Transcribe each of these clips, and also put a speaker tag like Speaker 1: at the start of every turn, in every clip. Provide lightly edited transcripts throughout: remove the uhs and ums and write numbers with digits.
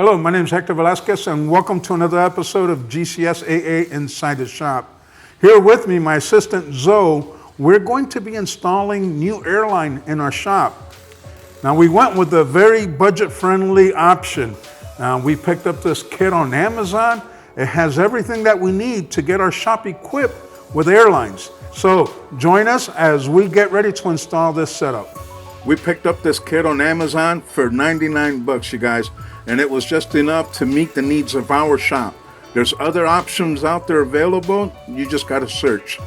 Speaker 1: Hello, my name is Hector Velazquez, and welcome to another episode of GCSAA Inside the Shop. Here with me, my assistant Zoe. We're going to be installing new Airline in our shop. Now, we went with a very budget-friendly option. We picked up this kit on Amazon. It has everything that we need to get our shop equipped with Airlines. So join us as we get ready to install this setup. We picked up this kit on Amazon for 99 bucks, you guys, and it was just enough to meet the needs of our shop. There's other options out there available. You just got to search.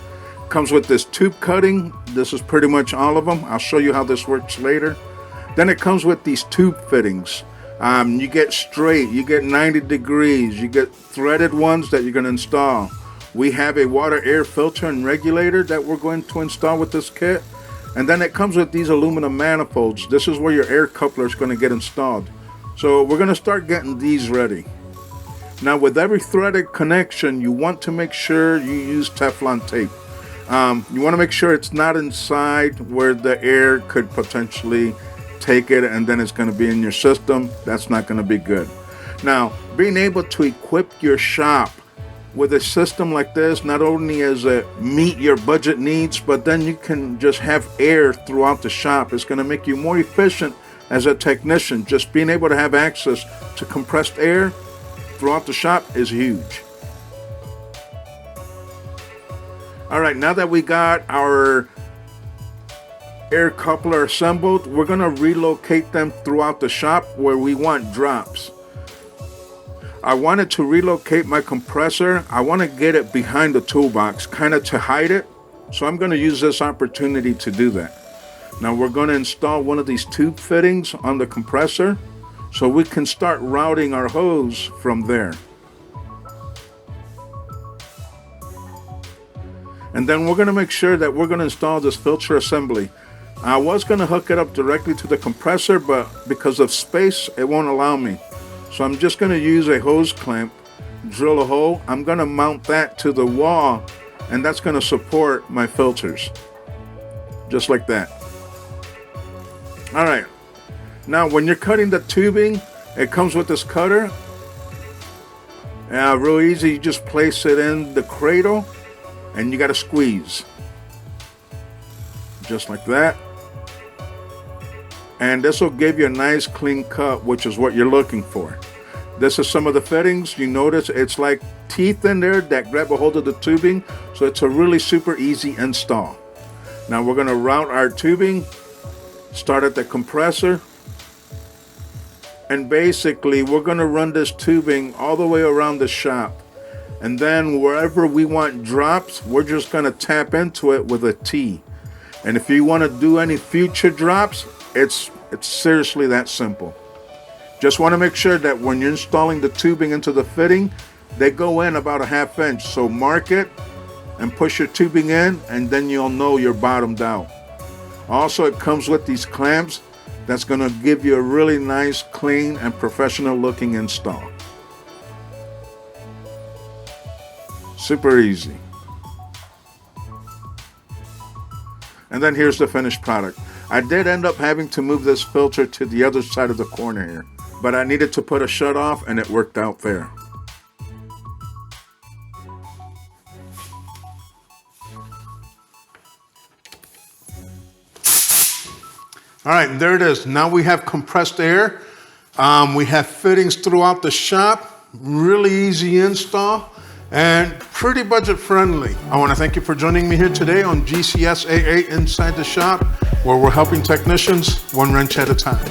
Speaker 1: Comes with this tube cutting. This is pretty much all of them. I'll show you how this works later. Then it comes with these tube fittings. You get straight, you get 90 degrees, you get threaded ones that you're going to install. We have a water air filter and regulator that we're going to install with this kit. And then it comes with these aluminum manifolds. This is where your air coupler is going to get installed. So we're going to start getting these ready. Now, with every threaded connection, you want to make sure you use Teflon tape. You want to make sure it's not inside where the air could potentially take it and then it's going to be in your system. That's not going to be good. Now, being able to equip your shop with a system like this, not only does it meet your budget needs, but then you can just have air throughout the shop. It's going to make you more efficient as a technician. Just being able to have access to compressed air throughout the shop is huge. All right, now that we got our air coupler assembled, we're going to relocate them throughout the shop where we want drops. I wanted to relocate my compressor. I want to get it behind the toolbox, kind of to hide it. So I'm going to use this opportunity to do that. Now we're going to install one of these tube fittings on the compressor so we can start routing our hose from there. And then we're going to make sure that we're going to install this filter assembly. I was going to hook it up directly to the compressor, but because of space, it won't allow me. So I'm just going to use a hose clamp, drill a hole. I'm going to mount that to the wall, and that's going to support my filters. Just like that. All right. Now, when you're cutting the tubing, it comes with this cutter. Real easy. You just place it in the cradle, and you got to squeeze. Just like that. And this will give you a nice clean cut, which is what you're looking for. This is some of the fittings. You notice it's like teeth in there that grab a hold of the tubing, so it's a really super easy install. Now we're going to route our tubing, start at the compressor, and basically we're going to run this tubing all the way around the shop. And then wherever we want drops, we're just going to tap into it with a T. And if you want to do any future drops, it's seriously that simple. Just want to make sure that when you're installing the tubing into the fitting, they go in about a ½ inch. So mark it and push your tubing in, and then you'll know you're bottomed out. Also, it comes with these clamps that's going to give you a really nice, clean, and professional looking install. Super easy. And then here's the finished product. I did end up having to move this filter to the other side of the corner here, but I needed to put a shut off and it worked out there. All right, there it is. Now we have compressed air. We have fittings throughout the shop. Really easy install and pretty budget friendly. I want to thank you for joining me here today on GCSAA Inside the Shop, where we're helping technicians one wrench at a time.